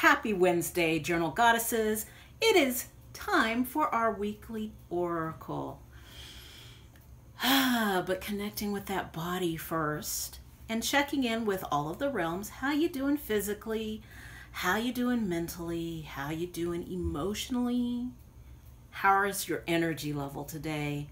Happy Wednesday, Journal Goddesses. It is time for our weekly oracle. But connecting with that body first and checking in with all of the realms. How you doing physically? How you doing mentally? How you doing emotionally? How is your energy level today?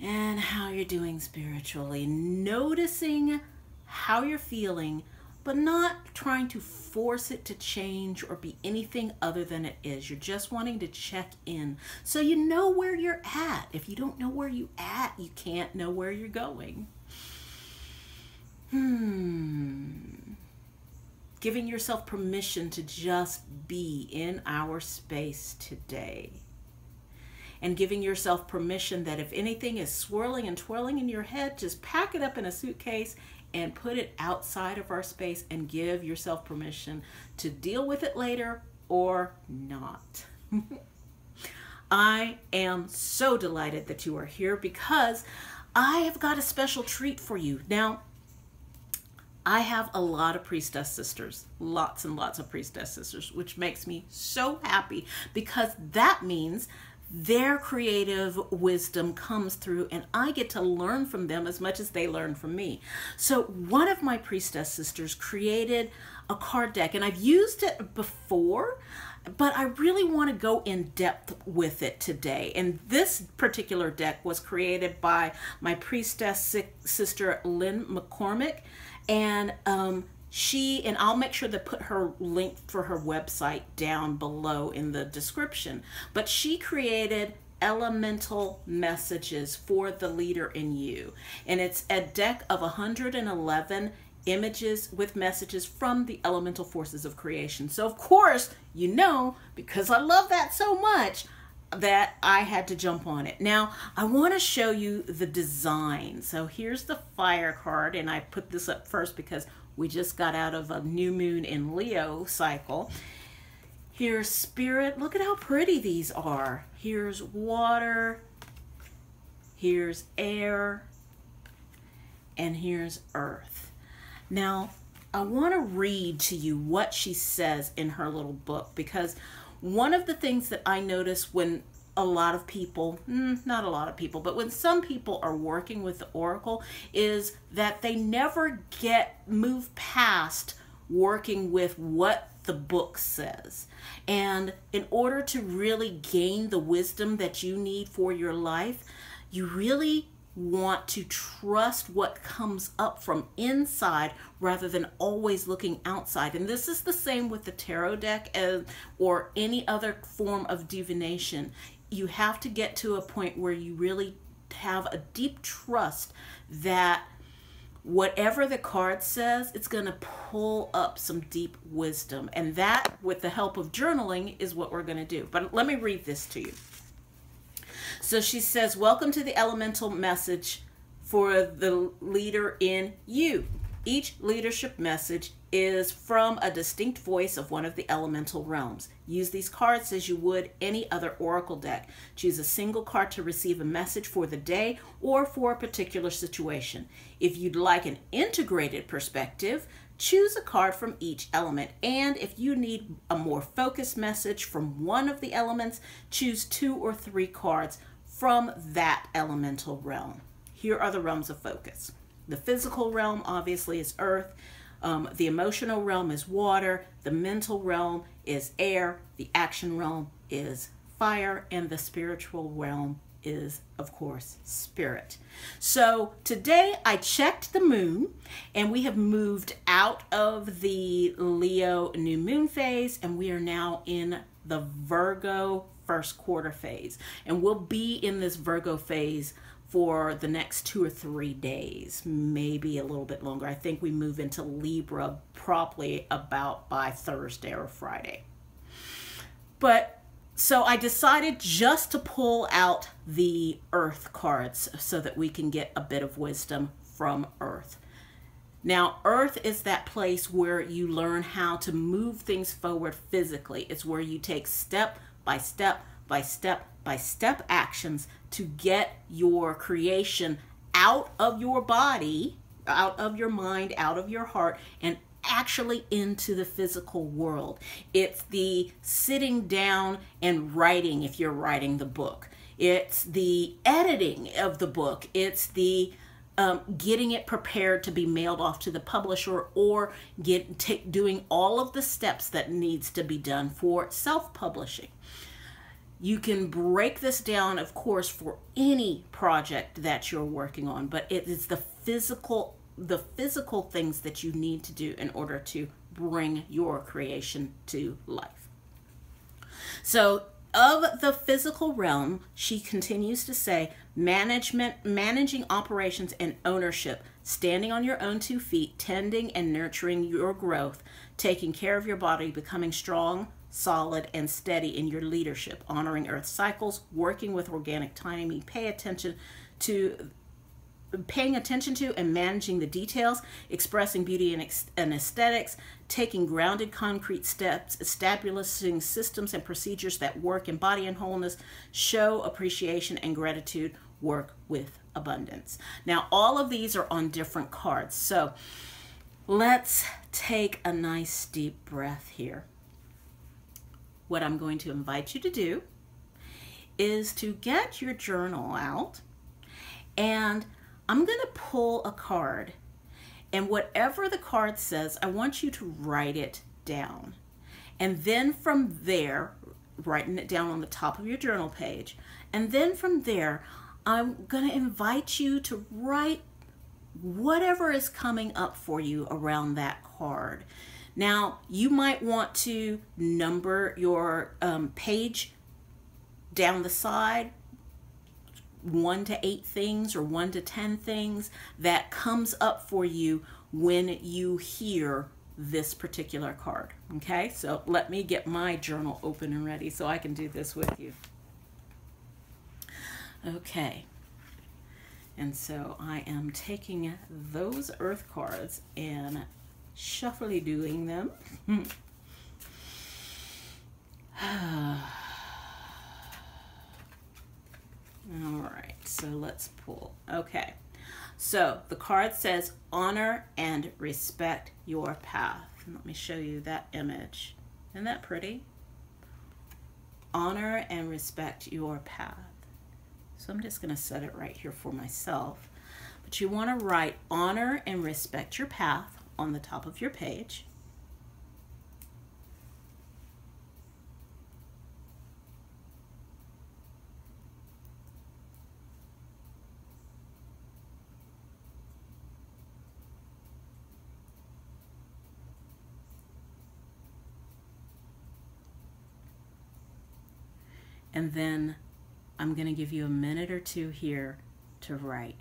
And how you're doing spiritually. Noticing how you're feeling, but not trying to force it to change or be anything other than it is. You're just wanting to check in so you know where you're at. If you don't know where you're at, you can't know where you're going. Giving yourself permission to just be in our space today. And giving yourself permission that if anything is swirling and twirling in your head, just pack it up in a suitcase and put it outside of our space and give yourself permission to deal with it later or not. I am so delighted that you are here because I have got a special treat for you. Now, I have a lot of Priestess sisters, lots and lots of Priestess sisters, which makes me so happy because that means their creative wisdom comes through and I get to learn from them as much as they learn from me. So one of my Priestess sisters created a card deck, and I've used it before, but I really want to go in depth with it today. And this particular deck was created by my Priestess sister, Lynn McCormack, and I'll make sure to put her link for her website down below in the description. But she created elemental messages for the leader in you. And it's a deck of 111 images with messages from the elemental forces of creation. So of course, you know, because I love that so much, that I had to jump on it. Now, I want to show you the design. So here's the fire card, and I put this up first because we just got out of a new moon in Leo cycle. Here's spirit. Look at how pretty these are. Here's water. Here's air. And here's earth. Now, I want to read to you what she says in her little book, because one of the things that I notice when a lot of people, not a lot of people, but when some people are working with the oracle, is that they never move past working with what the book says. And in order to really gain the wisdom that you need for your life, you really want to trust what comes up from inside rather than always looking outside. And this is the same with the tarot deck or any other form of divination. You have to get to a point where you really have a deep trust that whatever the card says, it's going to pull up some deep wisdom. And that, with the help of journaling, is what we're going to do. But let me read this to you. So she says, welcome to the elemental message for the leader in you. Each leadership message is from a distinct voice of one of the elemental realms. Use these cards as you would any other oracle deck. Choose a single card to receive a message for the day or for a particular situation. If you'd like an integrated perspective, choose a card from each element. And if you need a more focused message from one of the elements, choose 2 or 3 cards from that elemental realm. Here are the realms of focus. The physical realm, obviously, is earth. The emotional realm is water. The mental realm is air. The action realm is fire. And the spiritual realm is, of course, spirit. So today I checked the moon, and we have moved out of the Leo new moon phase, and we are now in the Virgo first quarter phase. And we'll be in this Virgo phase for the next 2 or 3 days, maybe a little bit longer. I think we move into Libra probably about by Thursday or Friday. But so I decided just to pull out the earth cards so that we can get a bit of wisdom from earth. Now, earth is that place where you learn how to move things forward physically. It's where you take step by step by step by step actions to get your creation out of your body, out of your mind, out of your heart, and actually into the physical world. It's the sitting down and writing if you're writing the book. It's the editing of the book. It's the getting it prepared to be mailed off to the publisher, or doing all of the steps that needs to be done for self-publishing. You can break this down, of course, for any project that you're working on, but it is the physical things that you need to do in order to bring your creation to life. So of the physical realm, she continues to say, managing operations and ownership, standing on your own 2 feet, tending and nurturing your growth, taking care of your body, becoming strong, solid, and steady in your leadership, honoring earth cycles, working with organic timing, paying attention to and managing the details, expressing beauty and aesthetics, taking grounded concrete steps, establishing systems and procedures that work in body and wholeness, show appreciation and gratitude, work with abundance. Now, all of these are on different cards. So let's take a nice deep breath here. What I'm going to invite you to do is to get your journal out, and I'm going to pull a card, and whatever the card says, I want you to write it down. And then from there, writing it down on the top of your journal page, and then from there, I'm going to invite you to write whatever is coming up for you around that card. Now, you might want to number your page down the side, 1 to 8 things or 1 to 10 things that comes up for you when you hear this particular card. Okay, so let me get my journal open and ready so I can do this with you. Okay, and so I am taking those earth cards and shuffly doing them. All right, so let's pull. Okay, so the card says honor and respect your path. Let me show you that image. Isn't that pretty? Honor and respect your path. So I'm just going to set it right here for myself. But you want to write honor and respect your path on the top of your page. And then I'm going to give you a minute or two here to write.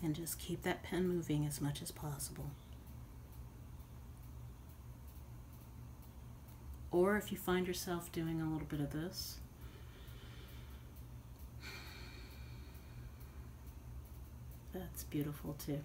And just keep that pen moving as much as possible. Or if you find yourself doing a little bit of this, that's beautiful too.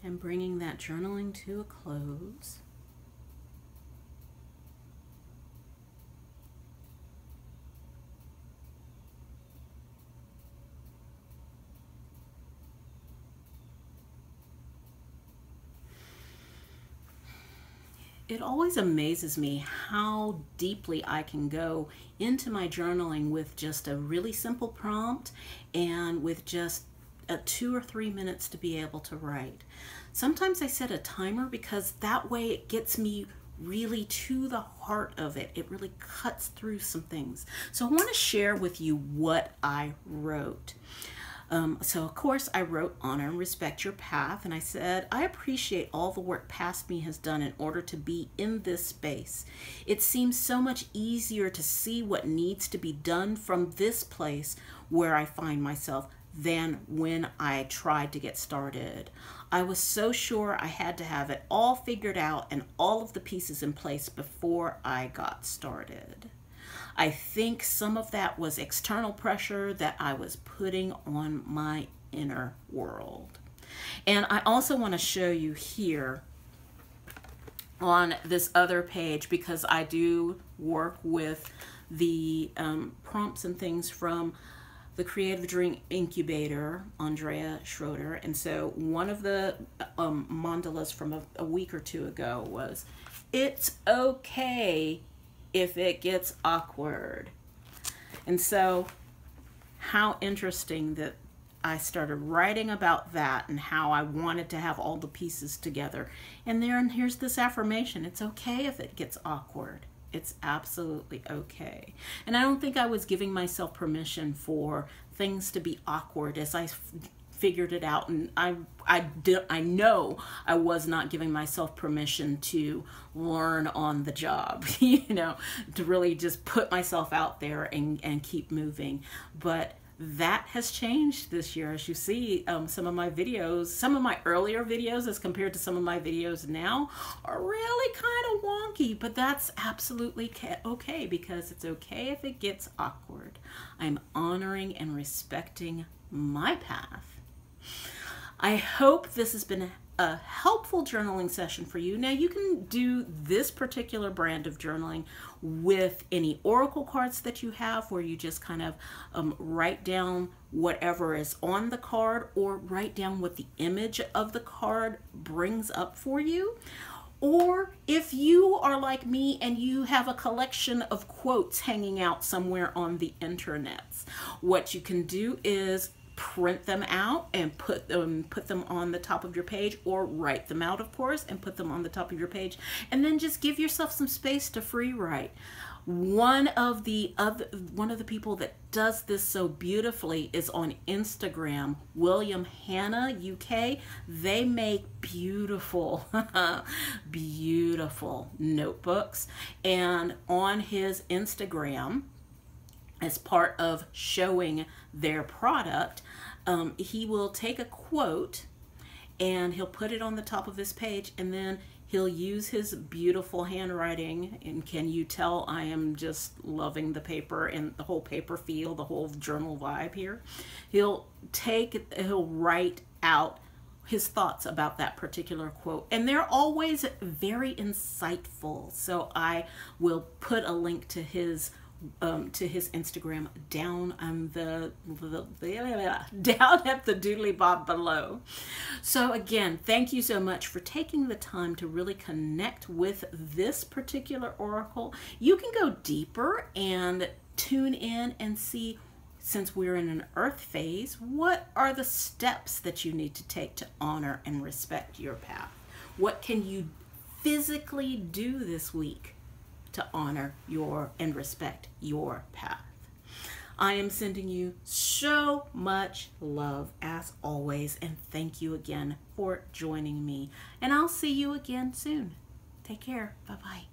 And bringing that journaling to a close. It always amazes me how deeply I can go into my journaling with just a really simple prompt and with just 2 or 3 minutes to be able to write. Sometimes I set a timer because that way it gets me really to the heart of it. It really cuts through some things. So I want to share with you what I wrote. So of course I wrote honor and respect your path, and I said, I appreciate all the work past me has done in order to be in this space. It seems so much easier to see what needs to be done from this place where I find myself than when I tried to get started. I was so sure I had to have it all figured out and all of the pieces in place before I got started. I think some of that was external pressure that I was putting on my inner world. And I also want to show you here on this other page, because I do work with the prompts and things from the Creative Dream Incubator, Andrea Schroeder. And so one of the mandalas from a week or two ago was, it's okay if it gets awkward. And so how interesting that I started writing about that and how I wanted to have all the pieces together. And here's this affirmation: it's okay if it gets awkward. It's absolutely okay. And I don't think I was giving myself permission for things to be awkward as I figured it out. And I know I was not giving myself permission to learn on the job, you know, to really just put myself out there and keep moving. But that has changed this year. As you see, some of my videos, some of my earlier videos as compared to some of my videos now are really kind of wonky, but that's absolutely okay, because it's okay if it gets awkward. I'm honoring and respecting my path. I hope this has been a helpful journaling session for you. Now you can do this particular brand of journaling with any oracle cards that you have, where you just kind of write down whatever is on the card, or write down what the image of the card brings up for you. Or if you are like me and you have a collection of quotes hanging out somewhere on the internets, what you can do is print them out and put them on the top of your page, or write them out, of course, and put them on the top of your page, and then just give yourself some space to free write. One of the people that does this so beautifully is on Instagram, William Hannah UK. They make beautiful, beautiful notebooks, and on his Instagram, as part of showing their product, he will take a quote and he'll put it on the top of his page, and then he'll use his beautiful handwriting. And can you tell I am just loving the paper and the whole paper feel, the whole journal vibe here? He'll write out his thoughts about that particular quote, and they're always very insightful. So I will put a link to his Instagram down on down at the doodly bob below. So again, thank you so much for taking the time to really connect with this particular oracle. You can go deeper and tune in and see, since we're in an earth phase, what are the steps that you need to take to honor and respect your path? What can you physically do this week to honor and respect your path? I am sending you so much love as always, and thank you again for joining me. And I'll see you again soon. Take care. Bye-bye.